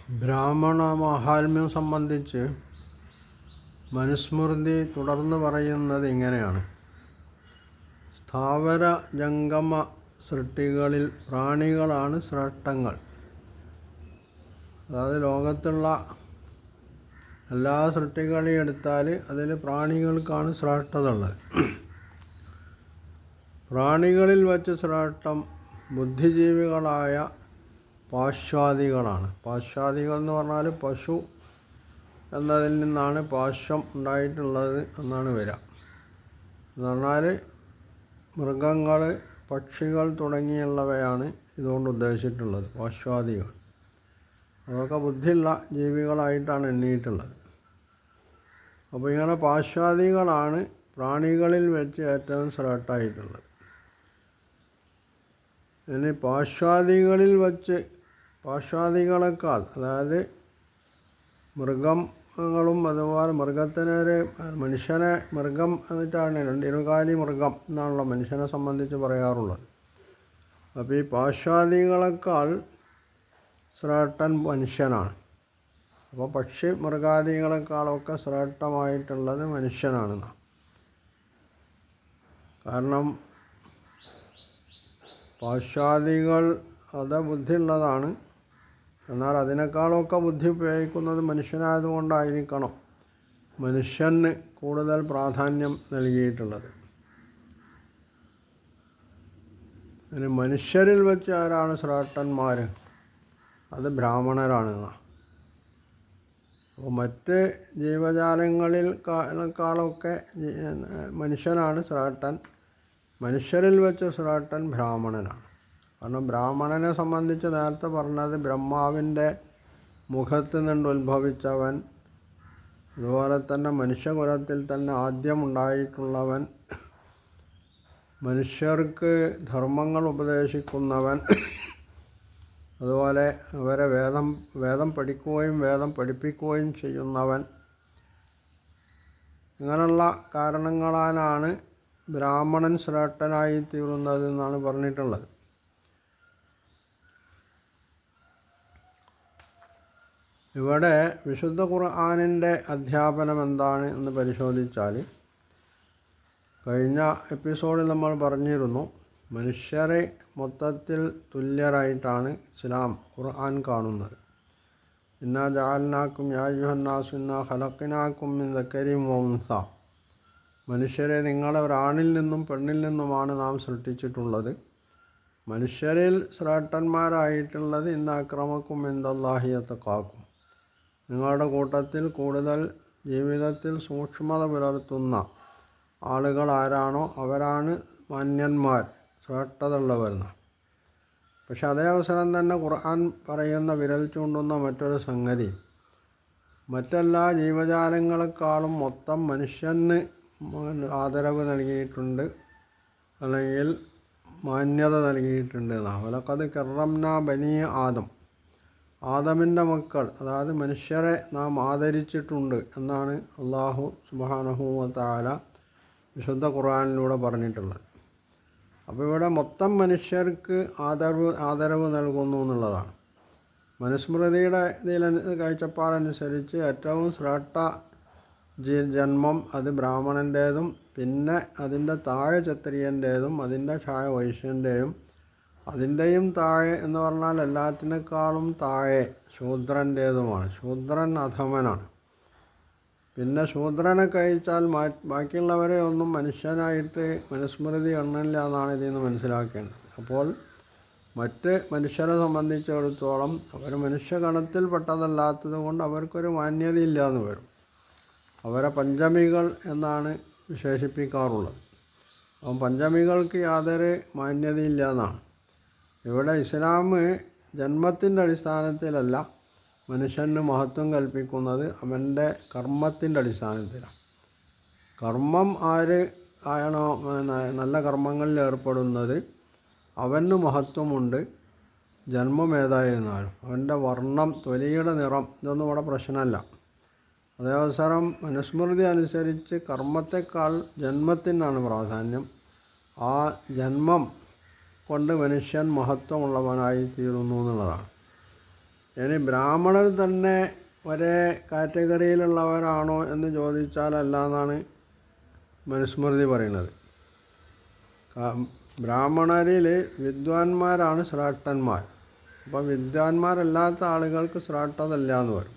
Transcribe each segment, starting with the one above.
ബ്രാഹ്മണ മാഹാത്മ്യം സംബന്ധിച്ച് മനുസ്മൃതി തുടർന്ന് പറയുന്നത് ഇങ്ങനെയാണ്. സ്ഥാവര ജംഗമ സൃഷ്ടികളിൽ പ്രാണികളാണ് ശ്രേഷ്ഠങ്ങൾ. അതായത് ലോകത്തുള്ള എല്ലാ സൃഷ്ടികളെയും എടുത്താൽ അതിൽ പ്രാണികൾക്കാണ് ശ്രേഷ്ഠത ഉള്ളത്. പ്രാണികളിൽ വച്ച് ശ്രേഷ്ഠം ബുദ്ധിജീവികളായ പാശ്വാദികളാണ്. പാശ്വാദികൾ എന്ന് പറഞ്ഞാൽ പശു എന്നതിൽ നിന്നാണ് പാശ്വം ഉണ്ടായിട്ടുള്ളത് എന്നാണ് വരിക. എന്ന് പറഞ്ഞാൽ മൃഗങ്ങൾ, പക്ഷികൾ തുടങ്ങിയുള്ളവയാണ് ഇതുകൊണ്ട് ഉദ്ദേശിച്ചിട്ടുള്ളത്. പാശ്വാദികൾ അതൊക്കെ ബുദ്ധിയുള്ള ജീവികളായിട്ടാണ് എണ്ണിയിട്ടുള്ളത്. അപ്പോൾ ഇങ്ങനെ പാശ്വാദികളാണ് പ്രാണികളിൽ വെച്ച് ഏറ്റവും ശ്രേഷ്ഠമായിട്ടുള്ളത്. ഇനി പാശ്വാദികളിൽ വച്ച് പാശ്വാദികളെക്കാൾ, അതായത് മൃഗങ്ങളും അതുപോലെ മനുഷ്യനെ മൃഗം എന്നിട്ടാണ് ഇരുകാലി മൃഗം എന്നാണല്ലോ മനുഷ്യനെ സംബന്ധിച്ച് പറയാറുള്ളത്. അപ്പോൾ ഈ പാശ്വാദികളെക്കാൾ ശ്രേഷ്ഠൻ മനുഷ്യനാണ്. അപ്പോൾ പക്ഷി മൃഗാദികളെക്കാളൊക്കെ ശ്രേഷ്ഠമായിട്ടുള്ളത് മനുഷ്യനാണെന്നാണ്. കാരണം പാശ്വാദികൾ അത് ബുദ്ധിയുള്ളതാണ്, എന്നാൽ അതിനേക്കാളൊക്കെ ബുദ്ധി ഉപയോഗിക്കുന്നത് മനുഷ്യനായതുകൊണ്ടായിരിക്കണം മനുഷ്യന് കൂടുതൽ പ്രാധാന്യം നൽകിയിട്ടുള്ളത്. ഇനി മനുഷ്യരിൽ വെച്ച് ആരാണ് ശ്രേഷ്ഠന്മാർ? അത് ബ്രാഹ്മണരാണെന്നാണ്. അപ്പോൾ മറ്റ് ജീവജാലങ്ങളിൽക്കാളൊക്കെ മനുഷ്യനാണ് ശ്രേഷ്ഠൻ. മനുഷ്യരിൽ വെച്ച് ശ്രേഷ്ഠൻ ബ്രാഹ്മണനാണ്. കാരണം ബ്രാഹ്മണനെ സംബന്ധിച്ച് നേരത്തെ പറഞ്ഞത് ബ്രഹ്മാവിൻ്റെ മുഖത്ത് നിന്ന് ഉത്ഭവിച്ചവൻ, അതുപോലെ തന്നെ മനുഷ്യകുലത്തിൽ തന്നെ ആദ്യം ഉണ്ടായിട്ടുള്ളവൻ, മനുഷ്യർക്ക് ധർമ്മങ്ങൾ ഉപദേശിക്കുന്നവൻ, അതുപോലെ അവരെ വേദം പഠിക്കുകയും വേദം പഠിപ്പിക്കുകയും ചെയ്യുന്നവൻ, ഇങ്ങനെയുള്ള കാരണങ്ങളാലാണ് ബ്രാഹ്മണൻ ശ്രേഷ്ഠനായി തീരുന്നതെന്നാണ് പറഞ്ഞിട്ടുള്ളത്. ഇവിടെ വിശുദ്ധ ഖുർആനിൻ്റെ അധ്യാപനം എന്താണ് എന്ന് പരിശോധിച്ചാൽ, കഴിഞ്ഞ എപ്പിസോഡിൽ നമ്മൾ പറഞ്ഞിരുന്നു, മനുഷ്യരെ മൊത്തത്തിൽ തുല്യരായിട്ടാണ് ഇസ്ലാം ഖുർആൻ കാണുന്നത്. ഇന്നാ ജഅൽനാക്കും യാ അയ്യുഹന്നാസു ഇന്നാ ഖലഖ്നാക്കും മിൻ ദക്കരിൻ വ ഉൻസ. മനുഷ്യരെ നിങ്ങളെ ഒരാണിൽ നിന്നും പെണ്ണിൽ നിന്നുമാണ് നാം സൃഷ്ടിച്ചിട്ടുള്ളത്. മനുഷ്യരിൽ ശ്രേഷ്ഠന്മാരായിട്ടുള്ളത് ഇന്ന അക്രമക്കും ഇൻദല്ലാഹി അത്ഖാക്കും. നിങ്ങളുടെ കൂട്ടത്തിൽ കൂടുതൽ ജീവിതത്തിൽ സൂക്ഷ്മത പുലർത്തുന്ന ആളുകൾ ആരാണോ അവരാണ് മാന്യന്മാർ, ശ്രേഷ്ഠത ഉള്ളവരെന്ന്. പക്ഷെ അതേ അവസരം തന്നെ ഖുർആൻ പറയുന്ന, വിരൽ ചൂണ്ടുന്ന മറ്റൊരു സംഗതി, മറ്റെല്ലാ ജീവജാലങ്ങളെക്കാളും മൊത്തം മനുഷ്യന് ആദരവ് നൽകിയിട്ടുണ്ട്, അല്ലെങ്കിൽ മാന്യത നൽകിയിട്ടുണ്ട് എന്നാണ്. വലഖദ് കറംനാ ബനീ ആദം. ആദമിൻ്റെ മക്കൾ, അതായത് മനുഷ്യരെ നാം ആദരിച്ചിട്ടുണ്ട് എന്നാണ് അല്ലാഹു സുബ്ഹാനഹു വ തആല വിശുദ്ധ ഖുർആനിലൂടെ പറഞ്ഞിട്ടുള്ളത്. അപ്പോൾ ഇവിടെ മൊത്തം മനുഷ്യർക്ക് ആദരവ് നൽകുന്നു എന്നുള്ളതാണ്. മനുസ്മൃതിയുടെ കാഴ്ചപ്പാടനുസരിച്ച് ഏറ്റവും ശ്രേഷ്ഠ ജന്മം അത് ബ്രാഹ്മണൻ്റേതും, പിന്നെ അതിൻ്റെ താഴെ ക്ഷത്രിയൻ്റേതും, അതിൻ്റെ താഴെ വൈശ്യൻ്റെയും, അതിൻ്റെയും താഴെ എന്ന് പറഞ്ഞാൽ എല്ലാറ്റിനേക്കാളും താഴെ ശൂദ്രൻ്റേതുമാണ്. ശൂദ്രൻ അധമനാണ്. പിന്നെ ശൂദ്രനെ കഴിച്ചാൽ ബാക്കിയുള്ളവരെ ഒന്നും മനുഷ്യനായിട്ട് മനുസ്മൃതി എണ്ണില്ല എന്നാണ് ഇതിൽ നിന്ന് മനസ്സിലാക്കേണ്ടത്. അപ്പോൾ മറ്റ് മനുഷ്യരെ സംബന്ധിച്ചിടത്തോളം അവർ മനുഷ്യഗണത്തിൽപ്പെട്ടതല്ലാത്തത് കൊണ്ട് അവർക്കൊരു മാന്യതയില്ല എന്ന് വരും. അവരെ പഞ്ചമികൾ എന്നാണ് വിശേഷിപ്പിക്കാറുള്ളത്. അപ്പം പഞ്ചമികൾക്ക് യാതൊരു മാന്യതയില്ല എന്നാണ്. ഇവിടെ ഇസ്ലാം ജന്മത്തിൻ്റെ അടിസ്ഥാനത്തിലല്ല മനുഷ്യന് മഹത്വം കൽപ്പിക്കുന്നത്, അവൻ്റെ കർമ്മത്തിൻ്റെ അടിസ്ഥാനത്തിലാണ്. കർമ്മം ആണോ നല്ല കർമ്മങ്ങളിൽ ഏർപ്പെടുന്നത് അവന് മഹത്വമുണ്ട്. ജന്മം ഏതായിരുന്നാലും അവൻ്റെ വർണ്ണം, തൊലിയുടെ നിറം, ഇതൊന്നും ഇവിടെ പ്രശ്നമല്ല. അതേവസരം മനുസ്മൃതി അനുസരിച്ച് കർമ്മത്തെക്കാൾ ജന്മത്തിനാണ് പ്രാധാന്യം. ആ ജന്മം കൊണ്ട് മനുഷ്യൻ മഹത്വമുള്ളവനായി തീരുന്നു എന്നുള്ളതാണ്. ഇനി ബ്രാഹ്മണർ തന്നെ ഒരേ കാറ്റഗറിയിലുള്ളവരാണോ എന്ന് ചോദിച്ചാലല്ല എന്നാണ് മനുസ്മൃതി പറയുന്നത്. ബ്രാഹ്മണരിൽ വിദ്വാൻമാരാണ് ശ്രേഷ്ഠന്മാർ. അപ്പം വിദ്വാൻമാരല്ലാത്ത ആളുകൾക്ക് ശ്രേഷ്ഠതല്ല എന്ന് പറയും.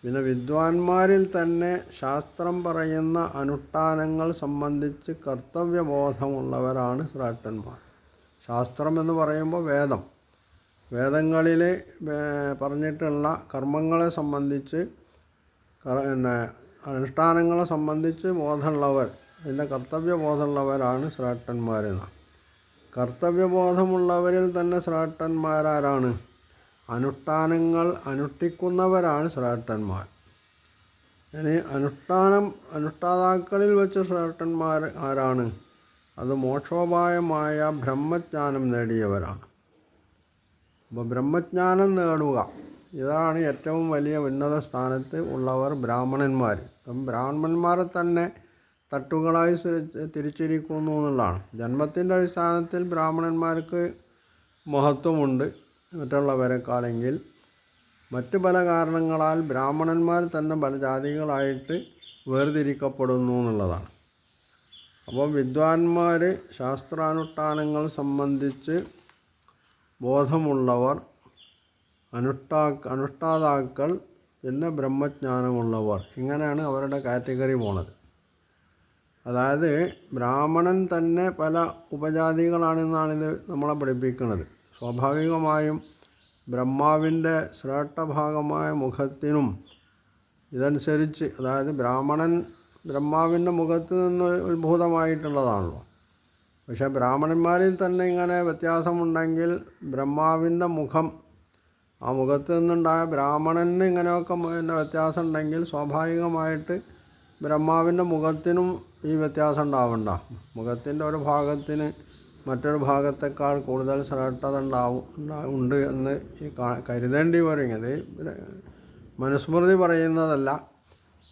പിന്നെ വിദ്വാൻമാരിൽ തന്നെ ശാസ്ത്രം പറയുന്ന അനുഷ്ഠാനങ്ങൾ സംബന്ധിച്ച് കർത്തവ്യബോധമുള്ളവരാണ് ശ്രേഷ്ഠന്മാർ. ശാസ്ത്രം എന്ന് പറയുമ്പോൾ വേദങ്ങളിൽ പറഞ്ഞിട്ടുള്ള കർമ്മങ്ങളെ സംബന്ധിച്ച് അനുഷ്ഠാനങ്ങളെ സംബന്ധിച്ച് ബോധമുള്ളവർ, അതിൻ്റെ കർത്തവ്യബോധമുള്ളവരാണ് ശ്രേഷ്ഠന്മാരെന്ന്. കർത്തവ്യബോധമുള്ളവരിൽ തന്നെ ശ്രേഷ്ഠന്മാരാരാണ്? അനുഷ്ഠാനങ്ങൾ അനുഷ്ഠിക്കുന്നവരാണ് ശ്രേഷ്ഠന്മാർ. ഇനി അനുഷ്ഠാതാക്കളിൽ വെച്ച് ശ്രേഷ്ഠന്മാർ ആരാണ്? അത് മോക്ഷോപായമായ ബ്രഹ്മജ്ഞാനം നേടിയവരാണ്. അപ്പോൾ ബ്രഹ്മജ്ഞാനം നേടുക, ഇതാണ് ഏറ്റവും വലിയ ഉന്നത സ്ഥാനത്ത് ഉള്ളവർ ബ്രാഹ്മണന്മാർ. അപ്പം ബ്രാഹ്മണന്മാരെ തന്നെ തട്ടുകളായി തിരിച്ചിരിക്കുന്നു എന്നുള്ളതാണ്. ജന്മത്തിൻ്റെ അടിസ്ഥാനത്തിൽ ബ്രാഹ്മണന്മാർക്ക് മഹത്വമുണ്ട് മറ്റുള്ളവരെക്കാളെങ്കിൽ, മറ്റ് പല കാരണങ്ങളാൽ ബ്രാഹ്മണന്മാർ തന്നെ പല ജാതികളായിട്ട് വേർതിരിക്കപ്പെടുന്നു എന്നുള്ളതാണ്. അപ്പോൾ വിദ്വാൻമാർ, ശാസ്ത്രാനുഷ്ഠാനങ്ങൾ സംബന്ധിച്ച് ബോധമുള്ളവർ, അനുഷ്ഠാതാക്കൾ, പിന്നെ ബ്രഹ്മജ്ഞാനമുള്ളവർ, ഇങ്ങനെയാണ് അവരുടെ കാറ്റഗറി പോണത്. അതായത് ബ്രാഹ്മണൻ തന്നെ പല ഉപജാതികളാണെന്നാണിത് നമ്മളെ പഠിപ്പിക്കുന്നത്. സ്വാഭാവികമായും ബ്രഹ്മാവിൻ്റെ ശ്രേഷ്ഠഭാഗമായ മുഖത്തിനും ഇതനുസരിച്ച്, അതായത് ബ്രാഹ്മണൻ ബ്രഹ്മാവിൻ്റെ മുഖത്ത് നിന്ന് ഉത്ഭൂതമായിട്ടുള്ളതാണല്ലോ. പക്ഷേ ബ്രാഹ്മണന്മാരിൽ തന്നെ ഇങ്ങനെ വ്യത്യാസമുണ്ടെങ്കിൽ ബ്രഹ്മാവിൻ്റെ മുഖം, ആ മുഖത്ത് നിന്നുണ്ടായ ബ്രാഹ്മണന് ഇങ്ങനെയൊക്കെ പിന്നെ വ്യത്യാസം ഉണ്ടെങ്കിൽ സ്വാഭാവികമായിട്ട് ബ്രഹ്മാവിൻ്റെ മുഖത്തിനും ഈ വ്യത്യാസം ഉണ്ടാവണ്ട. മുഖത്തിൻ്റെ ഒരു ഭാഗത്തിന് മറ്റൊരു ഭാഗത്തേക്കാൾ കൂടുതൽ ശ്രേഷ്ഠത ഉണ്ട് എന്ന് കരുതേണ്ടി വരും. ഇത് മനുസ്മൃതി പറയുന്നതല്ല.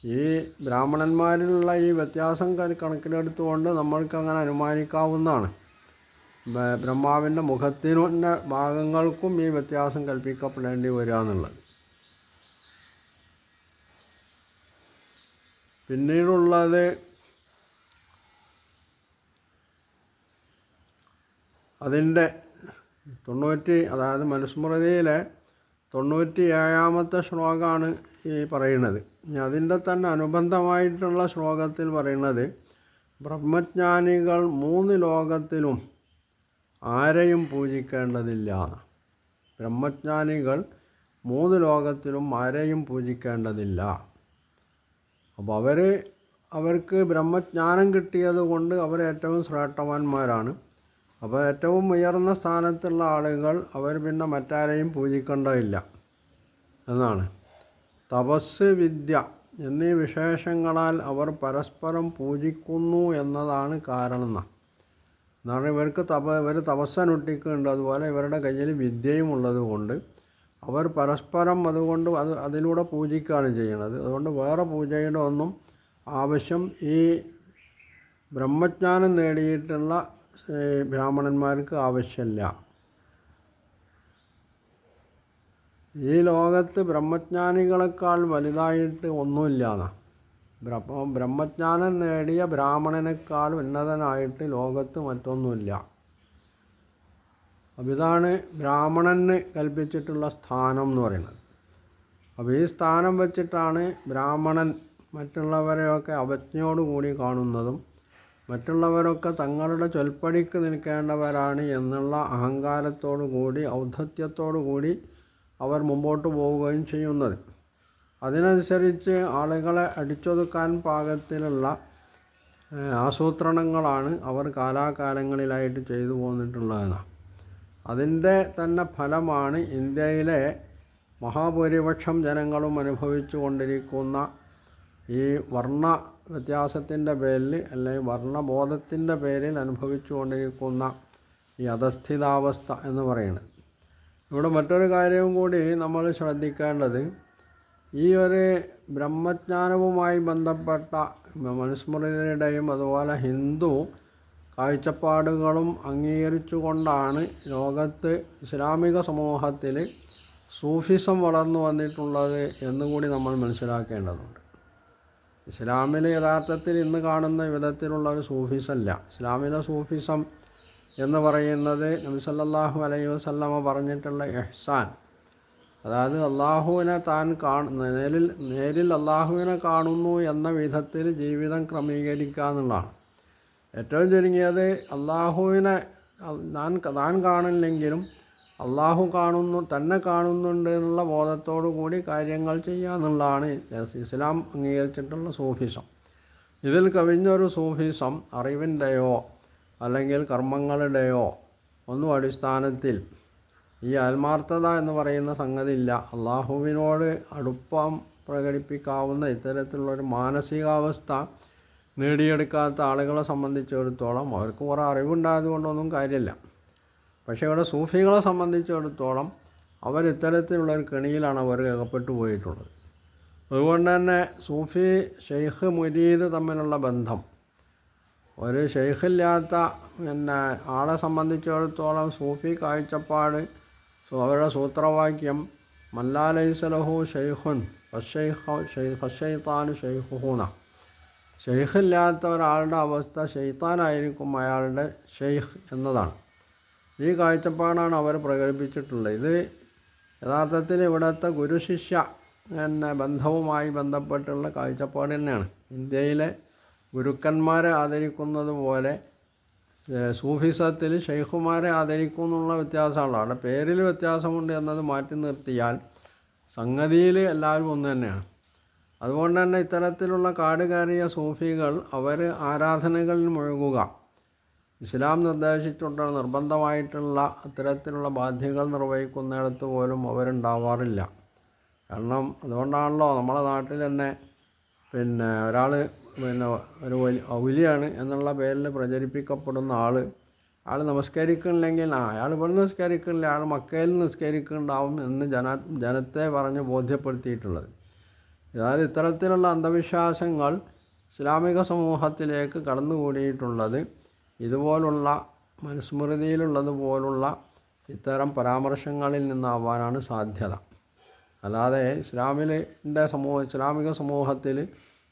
ഈ ബ്രാഹ്മണന്മാരിലുള്ള ഈ വ്യത്യാസം കണക്കിലെടുത്തുകൊണ്ട് നമ്മൾക്ക് അങ്ങനെ അനുമാനിക്കാവുന്നതാണ്. ബ്രഹ്മാവിൻ്റെ മുഖത്തിൻ്റെ ഭാഗങ്ങൾക്കും ഈ വ്യത്യാസം കൽപ്പിക്കപ്പെടേണ്ടി വരിക എന്നുള്ളത്. പിന്നീടുള്ളത് അതിൻ്റെ അതായത് മനുസ്മൃതിയിലെ 97-ാമത്തെ ശ്ലോകമാണ് ഈ പറയുന്നത്. ഇനി അതിൻ്റെ തന്നെ അനുബന്ധമായിട്ടുള്ള ശ്ലോകത്തിൽ പറയുന്നത്, ബ്രഹ്മജ്ഞാനികൾ 3 ലോകത്തിലും ആരെയും പൂജിക്കേണ്ടതില്ല. ബ്രഹ്മജ്ഞാനികൾ 3 ലോകത്തിലും ആരെയും പൂജിക്കേണ്ടതില്ല. അപ്പോൾ അവർക്ക് ബ്രഹ്മജ്ഞാനം കിട്ടിയത് കൊണ്ട് അവർ ഏറ്റവും ശ്രേഷ്ഠവാന്മാരാണ്. അപ്പോൾ ഏറ്റവും ഉയർന്ന സ്ഥാനത്തുള്ള ആളുകൾ അവർ പിന്നെ മറ്റാരെയും പൂജിക്കേണ്ടതില്ല എന്നാണ്. തപസ്, വിദ്യ എന്നീ വിശേഷങ്ങളാൽ അവർ പരസ്പരം പൂജിക്കുന്നു എന്നതാണ് കാരണം. എന്നാണ് ഇവർ തപസ്സനുഷ്ഠിക്കുന്നുണ്ട്, അതുപോലെ ഇവരുടെ കയ്യിൽ വിദ്യയും ഉള്ളത് കൊണ്ട് അവർ പരസ്പരം അതുകൊണ്ട് അതിലൂടെ പൂജിക്കുകയാണ് ചെയ്യുന്നത്. അതുകൊണ്ട് വേറെ പൂജയുടെ ഒന്നും ആവശ്യം ഈ ബ്രഹ്മജ്ഞാനം നേടിയിട്ടുള്ള ബ്രാഹ്മണന്മാർക്ക് ആവശ്യമില്ല. ഈ ലോകത്ത് ബ്രഹ്മജ്ഞാനികളെക്കാൾ വലുതായിട്ട് ഒന്നുമില്ല. ബ്രഹ്മജ്ഞാനം നേടിയ ബ്രാഹ്മണനേക്കാൾ ഉന്നതനായിട്ട് ലോകത്ത് മറ്റൊന്നുമില്ല. അപ്പോൾ ഇതാണ് ബ്രാഹ്മണന് കൽപ്പിച്ചിട്ടുള്ള സ്ഥാനം എന്ന് പറയുന്നത്. അപ്പോൾ ഈ സ്ഥാനം വെച്ചിട്ടാണ് ബ്രാഹ്മണൻ മറ്റുള്ളവരെയൊക്കെ അവജ്ഞയോടുകൂടി കാണുന്നതും മറ്റുള്ളവരൊക്കെ തങ്ങളുടെ ചൊൽപ്പടിക്ക് നിൽക്കേണ്ടവരാണ് എന്നുള്ള അഹങ്കാരത്തോടു കൂടി, ഔദ്ധത്യത്തോടു കൂടി അവർ മുമ്പോട്ട് പോവുകയും ചെയ്യുന്നത്. അതിനനുസരിച്ച് ആളുകളെ അടിച്ചൊതുക്കാൻ പാകത്തിലുള്ള ആസൂത്രണങ്ങളാണ് അവർ കാലാകാലങ്ങളിലായിട്ട് ചെയ്തു പോന്നിട്ടുള്ളതെന്ന്. അതിൻ്റെ തന്നെ ഫലമാണ് ഇന്ത്യയിലെ മഹാഭൂരിപക്ഷം ജനങ്ങളും അനുഭവിച്ചു കൊണ്ടിരിക്കുന്ന ഈ വർണ്ണ വ്യത്യാസത്തിൻ്റെ പേരിൽ, അല്ലെങ്കിൽ വർണ്ണബോധത്തിൻ്റെ പേരിൽ അനുഭവിച്ചു കൊണ്ടിരിക്കുന്ന ഈ അധസ്ഥിതാവസ്ഥ എന്ന് പറയുന്നത്. ഇവിടെ മറ്റൊരു കാര്യവും കൂടി നമ്മൾ ശ്രദ്ധിക്കേണ്ടത്, ഈ ഒരു ബ്രഹ്മജ്ഞാനവുമായി ബന്ധപ്പെട്ട മനുസ്മൃതിയുടെയും അതുപോലെ ഹിന്ദു കാഴ്ചപ്പാടുകളും അംഗീകരിച്ചു കൊണ്ടാണ് ലോകത്ത് ഇസ്ലാമിക സമൂഹത്തിൽ സൂഫിസം വളർന്നു വന്നിട്ടുള്ളത് എന്നുകൂടി നമ്മൾ മനസ്സിലാക്കേണ്ടതുണ്ട്. ഇസ്ലാമിൽ യഥാർത്ഥത്തിൽ ഇന്ന് കാണുന്ന വിധത്തിലുള്ള ഒരു സൂഫിസമല്ല. ഇസ്ലാമിലെ സൂഫിസം എന്ന് പറയുന്നത് നബി സല്ലല്ലാഹു അലൈഹി വസല്ലമ പറഞ്ഞിട്ടുള്ള ഇഹ്സാൻ, അതായത് അള്ളാഹുവിനെ താൻ നേരിൽ അള്ളാഹുവിനെ കാണുന്നു എന്ന വിധത്തിൽ ജീവിതം ക്രമീകരിക്കുക എന്നുള്ളതാണ്. ഏറ്റവും ചുരുങ്ങിയത് അള്ളാഹുവിനെ താൻ കാണില്ലെങ്കിലും അള്ളാഹു തന്നെ കാണുന്നുണ്ട് എന്നുള്ള ബോധത്തോടു കൂടി കാര്യങ്ങൾ ചെയ്യുക എന്നുള്ളതാണ് ഇസ്ലാം അംഗീകരിച്ചിട്ടുള്ള സൂഫിസം. ഇതിൽ കവിഞ്ഞൊരു സൂഫിസം അറിവിൻ്റെയോ അല്ലെങ്കിൽ കർമ്മങ്ങളുടെയോ ഒന്നും അടിസ്ഥാനത്തിൽ ഈ ആത്മാർത്ഥത എന്ന് പറയുന്ന സംഗതി ഇല്ല. അള്ളാഹുവിനോട് അടുപ്പം പ്രകടിപ്പിക്കാവുന്ന ഇത്തരത്തിലുള്ളൊരു മാനസികാവസ്ഥ നേടിയെടുക്കാത്ത ആളുകളെ സംബന്ധിച്ചിടത്തോളം അവർക്ക് കുറേ അറിവുണ്ടായത് കൊണ്ടൊന്നും കാര്യമില്ല. പക്ഷേ ഇവിടെ സൂഫികളെ സംബന്ധിച്ചിടത്തോളം ഇത്തരത്തിലുള്ളൊരു കെണിയിലാണ് അവർ അകപ്പെട്ടു പോയിട്ടുള്ളത്. അതുകൊണ്ട് തന്നെ സൂഫി ഷെയ്ഖ് മുരീദ് തമ്മിലുള്ള ബന്ധം, ഒരു ഷെയ്ഖില്ലാത്ത ആളെ സംബന്ധിച്ചിടത്തോളം സൂഫി കാഴ്ചപ്പാട്, അവരുടെ സൂത്രവാക്യം മല്ലാ ലൈസ ലഹു ഷെയ്ഖുൻ ഫശൈത്താനു ഷെയ്ഖുഹൂന. ഷെയ്ഖില്ലാത്ത ഒരാളുടെ അവസ്ഥ ഷെയ്ത്താനായിരിക്കും അയാളുടെ ഷെയ്ഖ് എന്നതാണ്. ഈ കാഴ്ചപ്പാടാണ് അവർ പ്രകടിപ്പിച്ചിട്ടുള്ളത്. ഇത് യഥാർത്ഥത്തിൽ ഇവിടുത്തെ ഗുരുശിഷ്യ ബന്ധവുമായി ബന്ധപ്പെട്ടുള്ള കാഴ്ചപ്പാട് തന്നെയാണ്. ഇന്ത്യയിലെ ഗുരുക്കന്മാരെ ആദരിക്കുന്നത് പോലെ സൂഫിസത്തിൽ ഷെയ്ഖുമാരെ ആദരിക്കുന്നുള്ള വ്യത്യാസമുള്ള, അവിടെ പേരിൽ വ്യത്യാസമുണ്ട് എന്നത് മാറ്റി നിർത്തിയാൽ സംഗതിയിൽ എല്ലാവരും ഒന്ന് തന്നെയാണ്. അതുകൊണ്ട് തന്നെ ഇത്തരത്തിലുള്ള കാടുകയറിയ സൂഫികൾ അവർ ആരാധനകളിൽ മുഴുകുക, ഇസ്ലാം നിർദ്ദേശിച്ചിട്ടുള്ള നിർബന്ധമായിട്ടുള്ള അത്തരത്തിലുള്ള ബാധ്യതകൾ നിർവഹിക്കുന്നിടത്ത് പോലും അവരുണ്ടാവാറില്ല. കാരണം അതുകൊണ്ടാണല്ലോ നമ്മുടെ നാട്ടിൽ തന്നെ ഒരാൾ ഒരു ഔലിയാണ് എന്നുള്ള പേരിൽ പ്രചരിപ്പിക്കപ്പെടുന്ന ആൾ നമസ്കരിക്കണില്ലെങ്കിൽ അയാൾ ഇവിടെ നിസ്കരിക്കണില്ല, അയാൾ മക്കയിൽ നിസ്കരിക്കുന്നുണ്ടാവും എന്ന് ജനത്തെ പറഞ്ഞ് ബോധ്യപ്പെടുത്തിയിട്ടുള്ളത്. അതായത് ഇത്തരത്തിലുള്ള അന്ധവിശ്വാസങ്ങൾ ഇസ്ലാമിക സമൂഹത്തിലേക്ക് കടന്നുകൂടിയിട്ടുള്ളത് ഇതുപോലുള്ള മനുസ്മൃതിയിലുള്ളതുപോലുള്ള ഇത്തരം പരാമർശങ്ങളിൽ നിന്നാവാനാണ് സാധ്യത. അല്ലാതെ ഇസ്ലാമിക സമൂഹത്തിൽ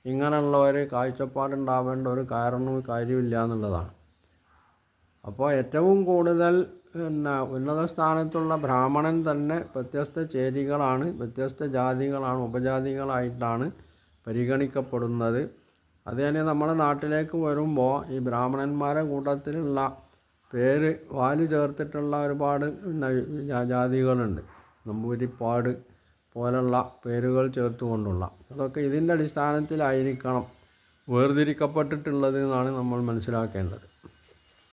ഇങ്ങനെയുള്ള ഒരു കാഴ്ചപ്പാടുണ്ടാവേണ്ട ഒരു കാര്യമില്ല എന്നുള്ളതാണ്. അപ്പോൾ ഏറ്റവും കൂടുതൽ ഉന്നത സ്ഥാനത്തുള്ള ബ്രാഹ്മണൻ തന്നെ വ്യത്യസ്ത ചേരികളാണ്, വ്യത്യസ്ത ജാതികളാണ്, ഉപജാതികളായിട്ടാണ് പരിഗണിക്കപ്പെടുന്നത്. അത് തന്നെ നമ്മുടെ നാട്ടിലേക്ക് വരുമ്പോൾ ഈ ബ്രാഹ്മണന്മാരുടെ കൂട്ടത്തിലുള്ള പേര് വാല് ചേർത്തിട്ടുള്ള ഒരുപാട് ജാതികളുണ്ട്. നമ്പൂതിരിപ്പാട് പോലുള്ള പേരുകൾ ചേർത്തുകൊണ്ടുള്ള, അതൊക്കെ ഇതിൻ്റെ അടിസ്ഥാനത്തിലായിരിക്കണം വേർതിരിക്കപ്പെട്ടിട്ടുള്ളത് എന്നാണ് നമ്മൾ മനസ്സിലാക്കേണ്ടത്.